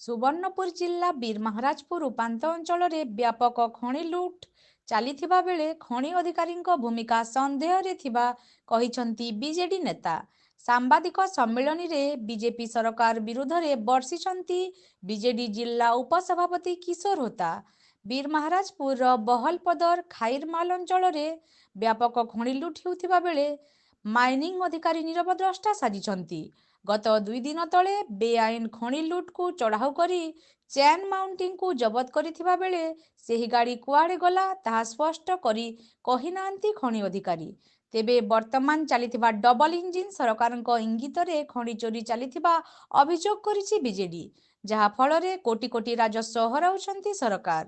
ସୁବର୍ଣ୍ଣପୁର ଜିଲ୍ଲା ବୀରମହାରାଜପୁର ଉପାନ୍ତ ଅଞ୍ଚଳରେ ବ୍ୟାପକ ଖଣି ଲୁଟ୍ ଚାଲିଥିବା ବେଳେ ଖଣି ଅଧିକାରୀଙ୍କ ଭୂମିକା ସନ୍ଦେହରେ ଥିବା କହିଛନ୍ତି ବିଜେଡି ନେତା। ସାମ୍ବାଦିକ ସମ୍ମିଳନୀରେ ବିଜେପି ସରକାର ବିରୁଦ୍ଧରେ ବର୍ଷିଛନ୍ତି ବିଜେଡି ଜିଲ୍ଲା ଉପସଭାପତି କିଶୋର ହୋତା। ବୀରମହାରାଜପୁରର ବହଲପଦର ଖାଇରମାଲ ଅଞ୍ଚଳରେ ବ୍ୟାପକ ଖଣି ଲୁଟ୍ ହେଉଥିବା ବେଳେ ମାଇନିଂ ଅଧିକାରୀ ନିରବ ଦ୍ରଷ୍ଟା ସାଜିଛନ୍ତି। ଗତ 2 ଦିନ ତଳେ ବେଆଇନ ଖଣି ଲୁଟ୍କୁ ଚଢ଼ାଉ କରି ଚେନ୍ ମାଉଣ୍ଟିଂକୁ ଜବତ କରିଥିବା ବେଳେ ସେହି ଗାଡ଼ି କୁଆଡ଼େ ଗଲା ତାହା ସ୍ପଷ୍ଟ କରି କହିନାହାନ୍ତି ଖଣି ଅଧିକାରୀ। ତେବେ ବର୍ତ୍ତମାନ ଚାଲିଥିବା ଡବଲ ଇଞ୍ଜିନ ସରକାରଙ୍କ ଇଙ୍ଗିତରେ ଖଣି ଚୋରି ଚାଲିଥିବା ଅଭିଯୋଗ କରିଛି ବିଜେଡି, ଯାହା ଫଳରେ କୋଟି କୋଟି ରାଜସ୍ୱ ହରାଉଛନ୍ତି ସରକାର।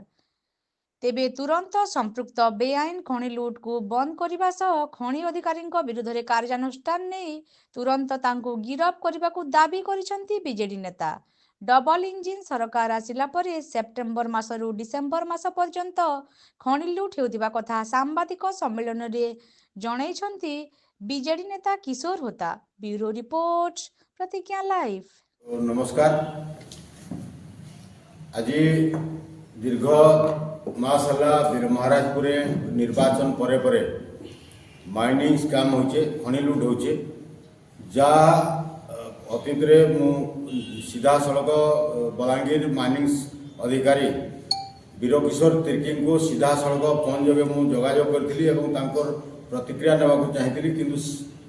ତେବେ ତୁରନ୍ତ ସମ୍ପୃକ୍ତ ବେଆଇନ ଖଣି ଲୁଟ୍କୁ ବନ୍ଦ କରିବା ସହ ଖଣି ଅଧିକାରୀଙ୍କ ବିରୁଦ୍ଧରେ କାର୍ଯ୍ୟାନୁଷ୍ଠାନ ନେଇ ତୁରନ୍ତ ତାଙ୍କୁ ଗିରଫ କରିବାକୁ ଦାବି କରିଛନ୍ତି ବିଜେଡି ନେତା। ଡବଲ ଇଞ୍ଜିନ ସରକାର ଆସିଲା ପରେ ସେପ୍ଟେମ୍ବର ମାସରୁ ଡିସେମ୍ବର ମାସ ପର୍ଯ୍ୟନ୍ତ ଖଣି ଲୁଟ୍ ହେଉଥିବା କଥା ସାମ୍ବାଦିକ ସମ୍ମିଳନୀରେ ଜଣାଇଛନ୍ତି ବିଜେଡି ନେତା କିଶୋର ହୋତା। ବ୍ୟୁରୋ ରିପୋର୍ଟ, ପ୍ରତିଜ୍ଞା ଲାଇଭ। नमस्कार। आज दीर्घ मास बीरमहाराजपुर निर्वाचन परे परे माइनिंग स्कैम होचे, खनि लुट होचे, जा अतीत मु सीधा सड़क बलांगीर माइनिंग अधिकारी वीर किशोर तिर्की को सीधा सड़क फोन जोगे मु जोगाजोग करी प्रतिक्रिया नेबाक चाहती किंतु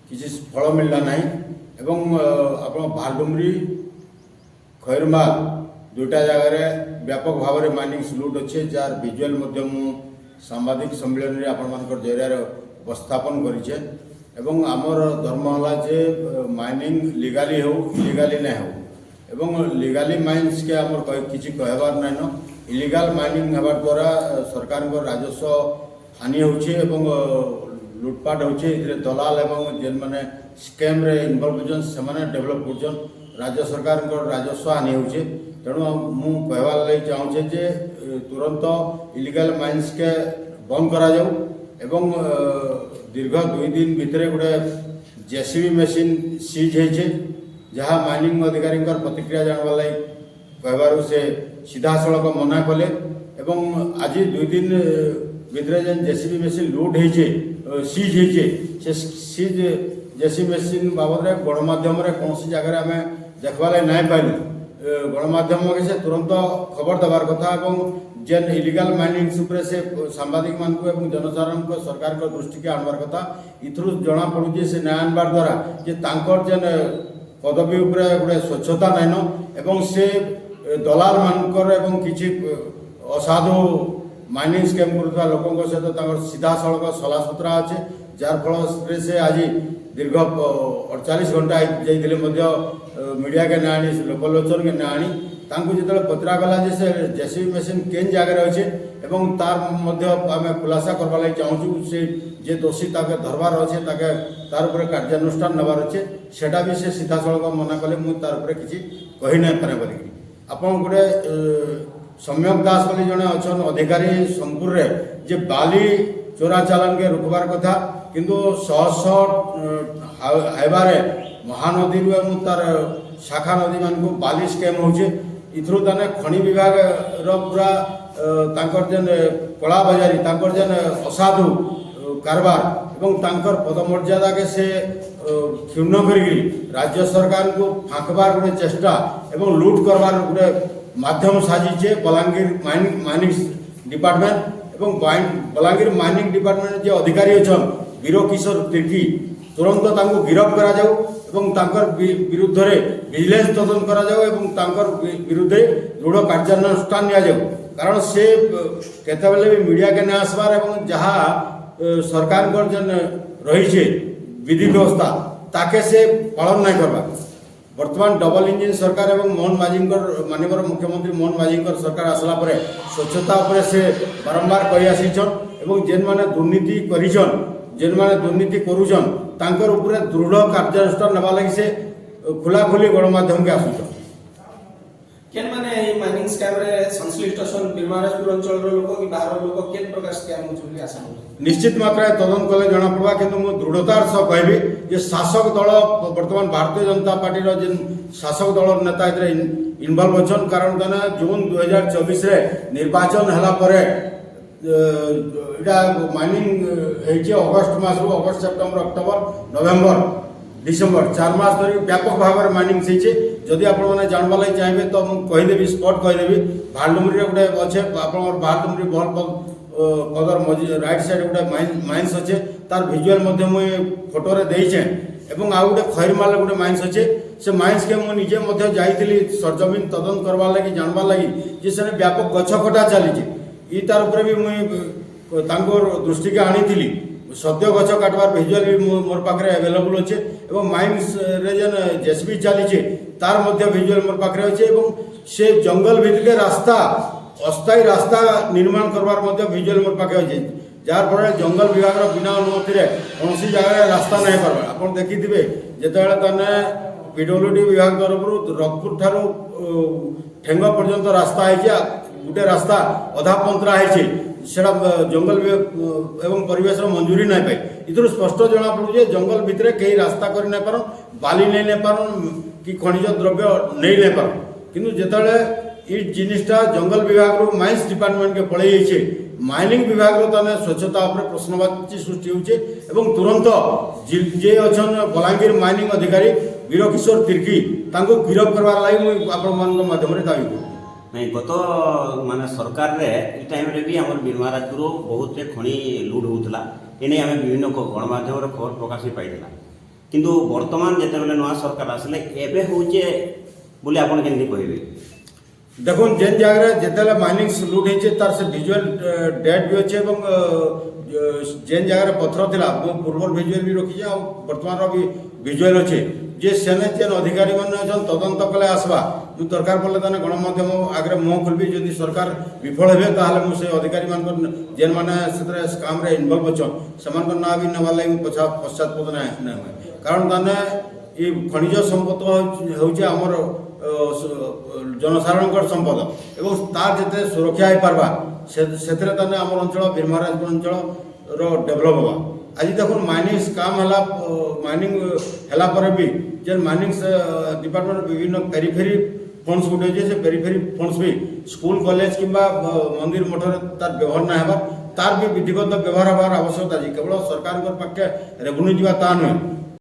किसी फल मिलला नहीं। आप भालडुमरी खैरमाल दुईटा जगार व्यापक भाव में माइनिंग लुट अच्छे जार विजुअल सांबादिक सम्मेलन में आपण जरिया उपस्थापन करें। आमर धर्म है जे माइनिंग लीगाली हो इलीगाली ना हो लीगाली माइन्स के आमर किसी कहबार नाइन। इलीगाल माइनिंग होबार द्वारा सरकार राजस्व हानि होचे लुटपाट होचे दलाल एवं जेन मैंने स्कैम रे इनवॉल्व से डेभलप कर राज्य सरकार राजस्व हानि होचे। तेणु मु कहवार लगी चाहूँचे जे तुरंत इलीगल माइन्स के बंद करा जाऊ एवं दीर्घ 2 दिन भितर गोटे जेसीबी मेसीन सीज होचे जहाँ माइनिंग अधिकारी प्रतिक्रिया जानवार लगी कहबार से सीधा सड़क मना कले। आज 2 दिन भितर जेन जेसीबी मेसीन लुट होचे सीज होचे से सीज जेसीबी मेसीन बाबद गणमाध्यम कौन जगह आम देखवार नहीं पाइलु। गणमाध्यम के से तुरंत खबर देवार कथा जेन इलीगल माइनिंग से सांबादिक मान जनसाधारण को सरकार को दृष्टि के आणवार कथा। इथु जना पड़ुचे से न्याय आणवार द्वारा जे तांकर जेन पदवी उपरे गोटे स्वच्छता नाइन एवं से दलाल मानकर एवं किछि असाधु माइनिंग स्कैम करुवा लोकों सहित सीधा सड़क सलासुतरा अच्छे जार फल से आज दीर्घ 48 घंटा जाइए मीडिया के ना आनी लोकलोचन के ना आनी जो पचरा गला से जेसीबी मेसीन केन जगह अच्छे तार आम खुलासा करवा लगी चाहूँ से जे दोषी ताके धरबार अच्छे तार उपर कार्यानुष्ठान नेबार अच्छे सेटा भी से सीधा सड़क मना कले मुझे तार उपर किसी कही नहीं पारे बोल आप गोटे सम्यक दास बोली जड़े अच्छा अधिकारी सोनपुर जे बाली चोरा चालान के रुकबार कथा किंतु शह हाइबार महानदी तार शाखा नदी मान को बाली स्कैम होचे। इथु ताने खनि विभाग पूरा जेन कला बजारी जेन असाधु कारबार एवं तांकर पदमर्यादा के से क्षुण्ण करी राज्य सरकार को फांकबार गोटे चेष्टा एवं लुट करबार गोटे माध्यम साजिचे बलांगीर माइनिंग डिपार्टमेंट एवं बलांगीर माइनिंग डिपार्टमेंट जे अधिकारी अच्छा वीर किशोर तिर्की तुरंत तांको गिरफ करा जाऊ एवं तांकर विरुद्ध रे विजिलेंस तदंत करा जाऊ एवं तांकर विरुद्ध दृढ़ कार्यानुष्ठान निया जाऊ। कारण से केतबेले भी मीडिया के ना आसबार एवं जहाँ सरकार जेन रही विधि व्यवस्था ताके से पालन नहीं करवा। वर्तमान डबल इंजिन सरकार एवं मोहन माझी माननीय मुख्यमंत्री मोहन माझी सरकार आसला परे स्वच्छता उपरे से बारंबार कही आसीछन एवं जेन माने दुर्नीति करिछन जेन माने दुर्नीति करूछन तांकर उपरे दृढ़ कार्यानुष्ठान नेबा लगी से खुला खुली गणमाध्यम के आसुछन। केन माने माइनिंग स्कैम रे संश्लिष्ट अछन बीरमहाराजपुर अंचल रो लोक कि बाहर लोक केन प्रकार स्कैम होछ बोली आशा करू। निश्चित मात्रा तदन कले जना पड़वा किंतु मु दृढ़तार सह कहबी जे शासक दल वर्तमान भारतीय जनता पार्टी रो जिन शासक दल नेता इतरे इन्वॉल्व अछन कारण तने जून 2024 रे निर्वाचन हला परे इटा माइनिंग हेचे अगस्त मास रो अगस्त सेप्टेम्बर अक्टोबर नवेम्बर डिसेम्बर 4 मास धरि व्यापक भाव में माइनिंग से जदि आपण माने जानबा लागि चाहिए तो मु कहि देबी स्पॉट कहि देबी भालडुमरी रे गुटे अच्छे आपण भालडुमरी बहल पदर मझी राइट साइड गोटे माइन्स अच्छे तार भिजुआल फोटो रे देइछे एवं आ गोटे खैरमाल गोटे माइन्स अच्छे से माइन्स के मुझे निजे जाइली सरजमीन तदन करवा लगी जानवा लगी जे से व्यापक गछ कटा चली ई तार ऊपर भी मुझे दृष्टि के आनी सद्य गछ काटवार भिजुआल भी मोर पाखे अवेलेबल अच्छे और माइन्स रे जेन जेसीबी चली तार भिजुआल मोर पाखे अच्छे से जंगल भितर के रास्ता अस्थायी रास्ता निर्माण करवार भिजुआल मोर पाखे अच्छे जार फल जंगल विभाग बिना अनुमति कौन जगह रास्ता नहीं पार्बा आप देखिथे जिते तने पीडब्ल्यूडी विभाग तरफ रखपुर ठारू ठेंग पर्यंत रास्ता है गोटे रास्ता अधा पंतरा है जंगल एवं परिवेश मंजूरी नहीं पाई इधर स्पष्ट जना पड़ू जंगल भितर कहीं रास्ता कर नहीं पार बाली नहीं पार कि खनिज द्रव्य नहीं पार किंतु जिते ये जिनिसटा जंगल विभाग रू माइन्स डिपार्टमेंट के पलैसे माइनिंग विभाग रो तने स्वच्छता उपर प्रश्नवाची सृष्टि होचे एवं तुरंत जे अछन बलांगीर माइनिंग अधिकारी वीरकिशोर तिर्की तांको गिरफ करवार लागि मु आपण मान माध्यम रे दाबी करू नहीं गत माने सरकार रे ई टाइम रे भी हमर बीरमहाराजपुर बहुत खणी लूट होउतला एने हमें विभिन्न गणमाध्यम रे खबर प्रकाश पाइला किंतु वर्तमान जेते बेले नवा सरकार आसले एबे होचे बोले आपण केनदी कहबे देखो जेन जगह जिते माइनिंग लुट होते तार से भिजुआल डेट भी अच्छे जेन जगह पथर थिला पूर्व भिजुआल भी रखी वर्तमान भी भिजुआल अच्छे जे सेने जेन अधिकारी मैंने तदंत कले आसवा जो दरकार पड़े तेने गणमाध्यम आगे मुह खोलबी जदि सरकार विफल हे मुझे अधिकारी मान जेन मैंने स्काम इनवल्व अच्छन से ना भी नवा लगे पश्चातपद ना हुए कारण ताने ये खनिज संपद हूँ आमर जनसाधारण संपद एवं तार जिते सुरक्षा हो पार्बा से आम अंचल बीरमहाराजपुर अंचल रो डेभलप होगा आज देखो माइनिंग स्काम है माइनिंग है भी जे माइनिंग डिपार्टमेंट विभिन्न पेरीफेरी फंड्स गुटे से पेरीफेरी फंड्स भी स्कूल कॉलेज कि मंदिर मठ तार व्यवहार ना तार भी विधिगत व्यवहार हबार आवश्यकता केवल सरकार पाखे रेवेन्यू जावा ता नुहे